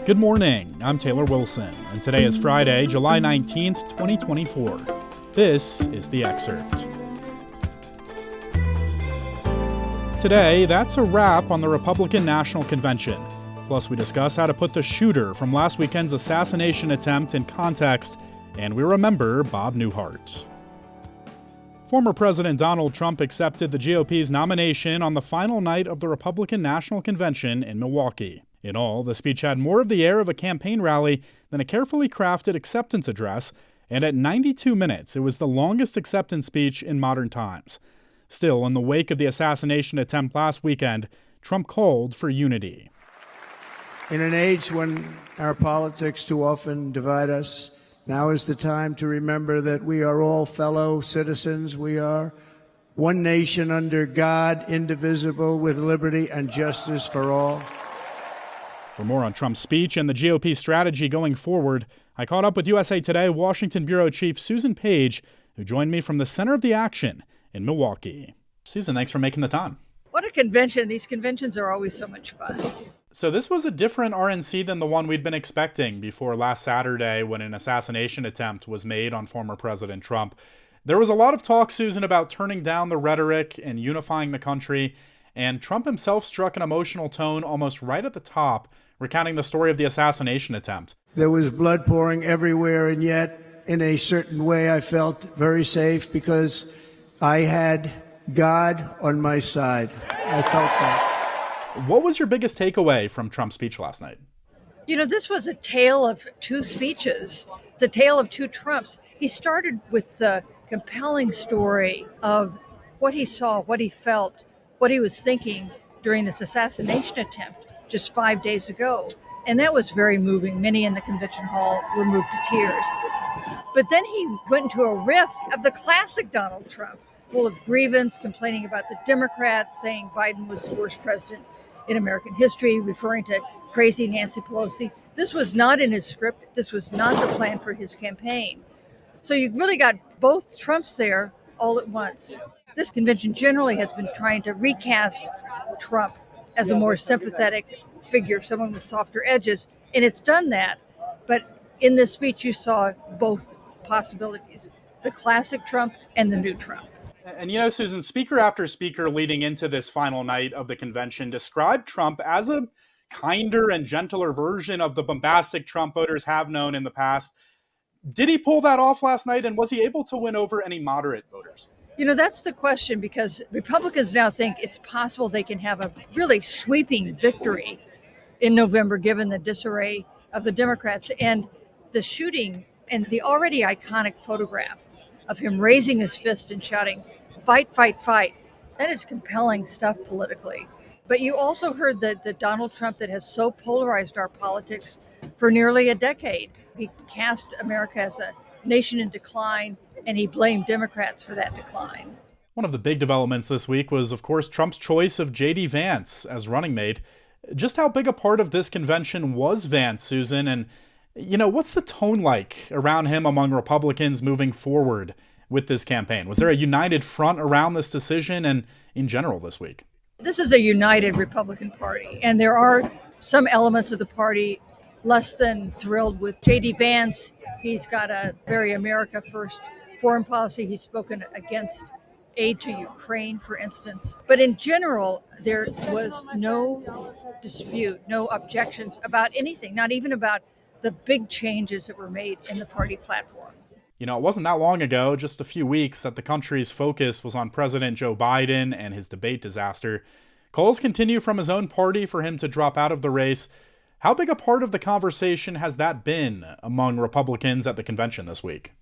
Good morning, I'm Taylor Wilson, and today is Friday, July 19th, 2024. This is The Excerpt. Today, that's a wrap on the Republican National Convention. Plus, we discuss how to put the shooter from last weekend's assassination attempt in context, and we remember Bob Newhart. Former President Donald Trump accepted the GOP's nomination on the final night of the Republican National Convention in Milwaukee. In all, the speech had more of the air of a campaign rally than a carefully crafted acceptance address, and at 92 minutes, it was the longest acceptance speech in modern times. Still, in the wake of the assassination attempt last weekend, Trump called for unity. In an age when our politics too often divide us, now is the time to remember that we are all fellow citizens. We are one nation under God, indivisible, with liberty and justice for all. For more on Trump's speech and the GOP strategy going forward, I caught up with USA Today Washington Bureau Chief Susan Page, who joined me from the center of the action in Milwaukee. Susan, thanks for making the time. What a convention. These conventions are always so much fun. So this was a different RNC than the one we'd been expecting before last Saturday when an assassination attempt was made on former President Trump. There was a lot of talk, Susan, about turning down the rhetoric and unifying the country, and Trump himself struck an emotional tone almost right at the top, recounting the story of the assassination attempt. There was blood pouring everywhere, and yet, in a certain way, I felt very safe because I had God on my side. I felt that. What was your biggest takeaway from Trump's speech last night? You know, this was a tale of two speeches. It's a tale of two Trumps. He started with the compelling story of what he saw, what he felt, what he was thinking during this assassination attempt just 5 days ago. And that was very moving. Many in the convention hall were moved to tears. But then he went into a riff of the classic Donald Trump, full of grievance, complaining about the Democrats, saying Biden was the worst president in American history, referring to crazy Nancy Pelosi. This was not in his script. This was not the plan for his campaign. So you really got both Trumps there all at once. This convention generally has been trying to recast Trump as a more sympathetic figure, someone with softer edges, and it's done that. But in this speech, you saw both possibilities, the classic Trump and the new Trump. And you know, Susan, speaker after speaker leading into this final night of the convention described Trump as a kinder and gentler version of the bombastic Trump voters have known in the past. Did he pull that off last night, and was he able to win over any moderate voters? You know, that's the question, because Republicans now think it's possible they can have a really sweeping victory in November, given the disarray of the Democrats. And the shooting and the already iconic photograph of him raising his fist and shouting, "Fight, fight, fight," that is compelling stuff politically. But you also heard the Donald Trump that has so polarized our politics for nearly a decade. He cast America as a nation in decline, and he blamed Democrats for that decline. One of the big developments this week was, of course, Trump's choice of J.D. Vance as running mate. Just how big a part of this convention was Vance, Susan? And, you know, what's the tone like around him among Republicans moving forward with this campaign? Was there a united front around this decision and in general this week? This is a united Republican Party, and there are some elements of the party less than thrilled with J.D. Vance. He's got a very America First foreign policy. He's spoken against aid to Ukraine, for instance. But in general, there was no dispute, no objections about anything, not even about the big changes that were made in the party platform. You know, it wasn't that long ago, just a few weeks, that the country's focus was on President Joe Biden and his debate disaster. Calls continue from his own party for him to drop out of the race. How big a part of the conversation has that been among Republicans at the convention this week?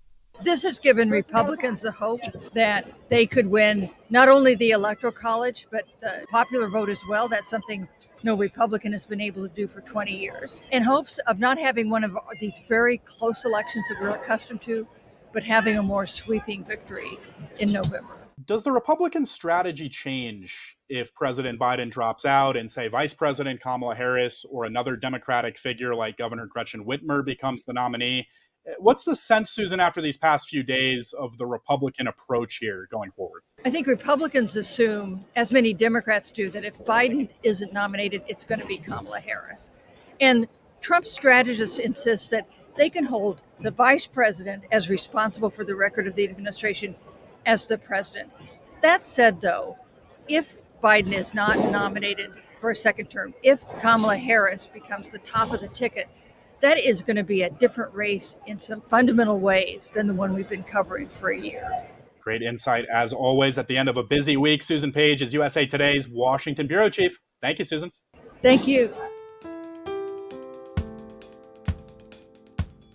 This has given Republicans the hope that they could win not only the Electoral College, but the popular vote as well. That's something no Republican has been able to do for 20 years. In hopes of not having one of these very close elections that we're accustomed to, but having a more sweeping victory in November. Does the Republican strategy change if President Biden drops out and, say, Vice President Kamala Harris or another Democratic figure like Governor Gretchen Whitmer becomes the nominee? What's the sense, Susan, after these past few days of the Republican approach here going forward? I think Republicans assume, as many Democrats do, that if Biden isn't nominated, it's going to be Kamala Harris. And Trump strategists insist that they can hold the vice president as responsible for the record of the administration as the president. That said, though, if Biden is not nominated for a second term, if Kamala Harris becomes the top of the ticket, that is going to be a different race in some fundamental ways than the one we've been covering for a year. Great insight, as always, at the end of a busy week. Susan Page is USA Today's Washington Bureau Chief. Thank you, Susan. Thank you.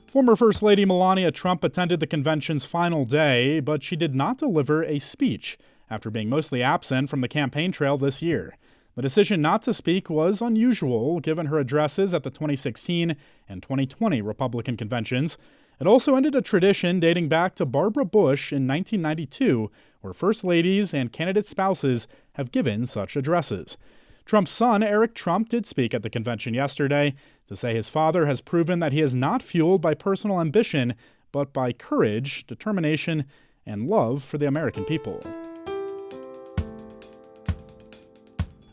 Former First Lady Melania Trump attended the convention's final day, but she did not deliver a speech after being mostly absent from the campaign trail this year. The decision not to speak was unusual, given her addresses at the 2016 and 2020 Republican conventions. It also ended a tradition dating back to Barbara Bush in 1992, where First Ladies and candidate spouses have given such addresses. Trump's son, Eric Trump, did speak at the convention yesterday to say his father has proven that he is not fueled by personal ambition, but by courage, determination, and love for the American people.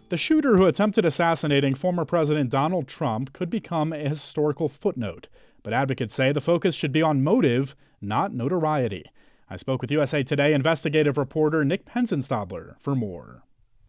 The shooter who attempted assassinating former President Donald Trump could become a historical footnote, but advocates say the focus should be on motive, not notoriety. I spoke with USA Today investigative reporter Nick Penzenstadler for more.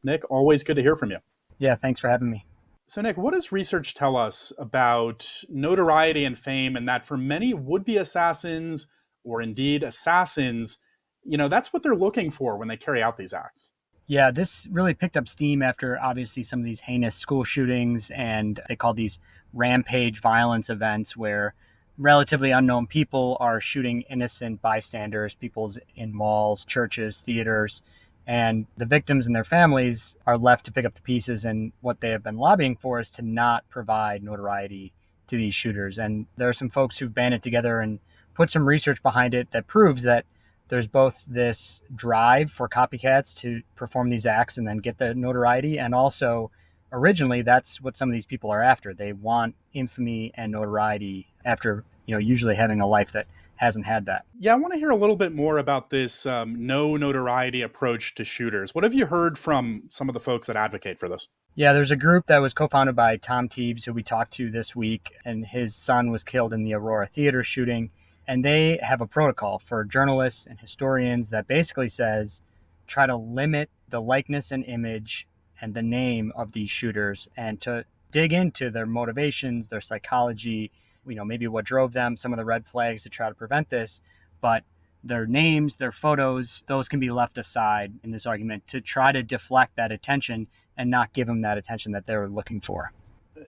Nick, always good to hear from you. Yeah, thanks for having me. So, Nick, what does research tell us about notoriety and fame, and that for many would-be assassins, or indeed assassins, that's what they're looking for when they carry out these acts? Yeah, this really picked up steam after obviously some of these heinous school shootings, and they call these rampage violence events where relatively unknown people are shooting innocent bystanders, people in malls, churches, theaters, and the victims and their families are left to pick up the pieces. And what they have been lobbying for is to not provide notoriety to these shooters. And there are some folks who've banded together and put some research behind it that proves that there's both this drive for copycats to perform these acts and then get the notoriety, and also originally that's what some of these people are after. They want infamy and notoriety after, usually having a life that hasn't had that. Yeah, I want to hear a little bit more about this no notoriety approach to shooters. What have you heard from some of the folks that advocate for this? Yeah, there's a group that was co-founded by Tom Teves, who we talked to this week, and his son was killed in the Aurora Theater shooting. And they have a protocol for journalists and historians that basically says try to limit the likeness and image and the name of these shooters, and to dig into their motivations, their psychology, maybe what drove them, some of the red flags to try to prevent this. But their names, their photos, those can be left aside in this argument to try to deflect that attention and not give them that attention that they were looking for.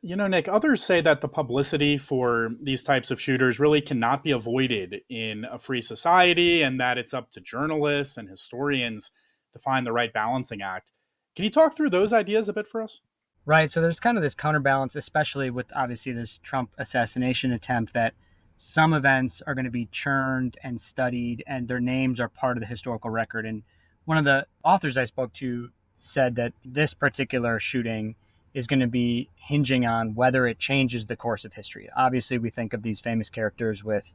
Nick, others say that the publicity for these types of shooters really cannot be avoided in a free society, and that it's up to journalists and historians to find the right balancing act. Can you talk through those ideas a bit for us? Right. So there's kind of this counterbalance, especially with obviously this Trump assassination attempt, that some events are going to be churned and studied and their names are part of the historical record. And one of the authors I spoke to said that this particular shooting is going to be hinging on whether it changes the course of history. Obviously, we think of these famous characters with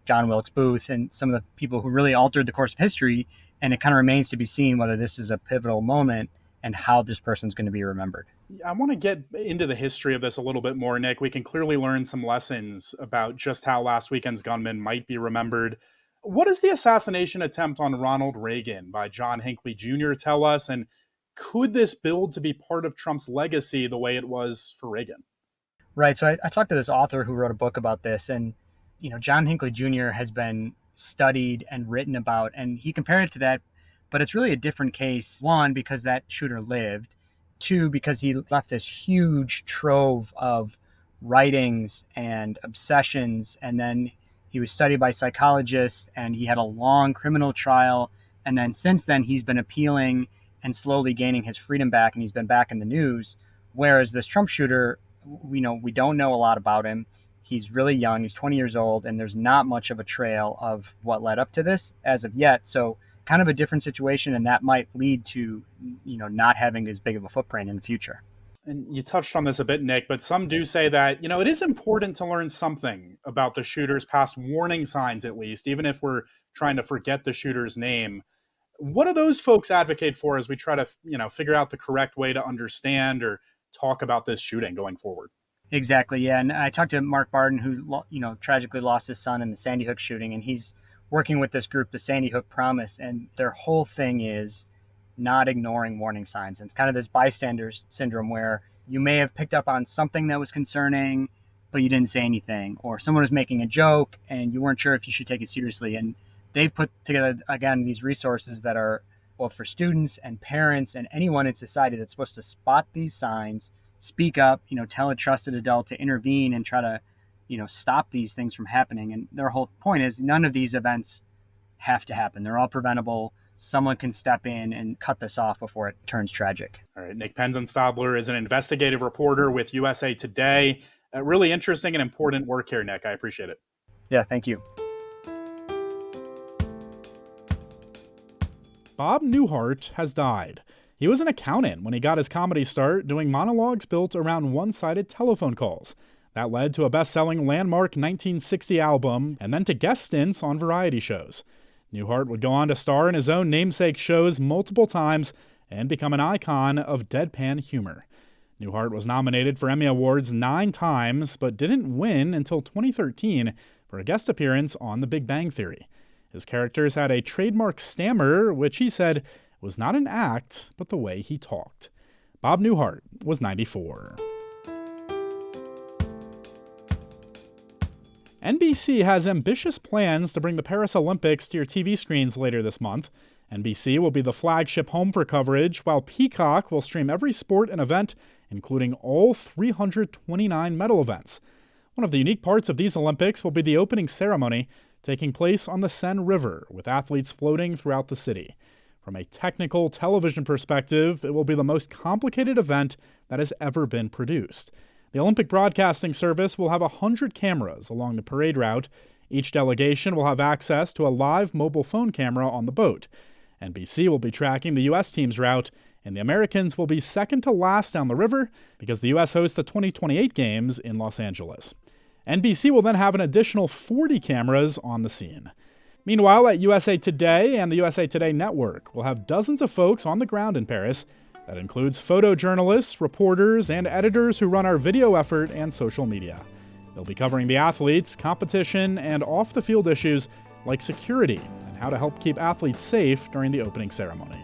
John Wilkes Booth and some of the people who really altered the course of history, and it kind of remains to be seen whether this is a pivotal moment and how this person's going to be remembered. I want to get into the history of this a little bit more, Nick. We can clearly learn some lessons about just how last weekend's gunman might be remembered. What does the assassination attempt on Ronald Reagan by John Hinckley Jr. tell us? And could this build to be part of Trump's legacy the way it was for Reagan? Right. So I talked to this author who wrote a book about this, and John Hinckley Jr. has been studied and written about, and he compared it to that, but it's really a different case. One, because that shooter lived. Two, because he left this huge trove of writings and obsessions, and then he was studied by psychologists, and he had a long criminal trial, and then since then he's been appealing and slowly gaining his freedom back, and he's been back in the news. Whereas this Trump shooter, we don't know a lot about him. He's really young, he's 20 years old, and there's not much of a trail of what led up to this as of yet. So kind of a different situation, and that might lead to, not having as big of a footprint in the future. And you touched on this a bit, Nick, but some do say that, it is important to learn something about the shooter's past warning signs, at least, even if we're trying to forget the shooter's name. What do those folks advocate for as we try to, figure out the correct way to understand or talk about this shooting going forward? Exactly. Yeah. And I talked to Mark Barden, who, tragically lost his son in the Sandy Hook shooting, and he's working with this group, the Sandy Hook Promise. And their whole thing is not ignoring warning signs. And it's kind of this bystander syndrome where you may have picked up on something that was concerning, but you didn't say anything, or someone was making a joke and you weren't sure if you should take it seriously. And they've put together, again, these resources that are both for students and parents and anyone in society that's supposed to spot these signs, speak up, tell a trusted adult to intervene and try to, stop these things from happening. And their whole point is none of these events have to happen. They're all preventable. Someone can step in and cut this off before it turns tragic. All right, Nick Penzenstadler is an investigative reporter with USA Today. Really interesting and important work here, Nick. I appreciate it. Yeah, thank you. Bob Newhart has died. He was an accountant when he got his comedy start, doing monologues built around one-sided telephone calls. That led to a best-selling landmark 1960 album, and then to guest stints on variety shows. Newhart would go on to star in his own namesake shows multiple times and become an icon of deadpan humor. Newhart was nominated for Emmy Awards 9 times, but didn't win until 2013 for a guest appearance on The Big Bang Theory. His characters had a trademark stammer, which he said was not an act, but the way he talked. Bob Newhart was 94. NBC has ambitious plans to bring the Paris Olympics to your TV screens later this month. NBC will be the flagship home for coverage, while Peacock will stream every sport and event, including all 329 medal events. One of the unique parts of these Olympics will be the opening ceremony, taking place on the Seine River, with athletes floating throughout the city. From a technical television perspective, it will be the most complicated event that has ever been produced. The Olympic Broadcasting Service will have 100 cameras along the parade route. Each delegation will have access to a live mobile phone camera on the boat. NBC will be tracking the U.S. team's route, and the Americans will be second to last down the river because the U.S. hosts the 2028 games in Los Angeles. NBC will then have an additional 40 cameras on the scene. Meanwhile, at USA Today and the USA Today Network, we'll have dozens of folks on the ground in Paris. That includes photojournalists, reporters, and editors who run our video effort and social media. They'll be covering the athletes, competition, and off-the-field issues like security and how to help keep athletes safe during the opening ceremony.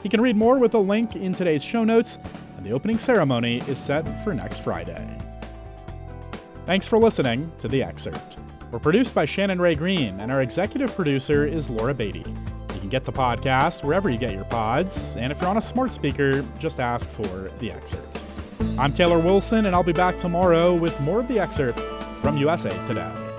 You can read more with a link in today's show notes, and the opening ceremony is set for next Friday. Thanks for listening to The Excerpt. We're produced by Shannon Ray Green, and our executive producer is Laura Beatty. You can get the podcast wherever you get your pods, and if you're on a smart speaker, just ask for The Excerpt. I'm Taylor Wilson, and I'll be back tomorrow with more of The Excerpt from USA Today.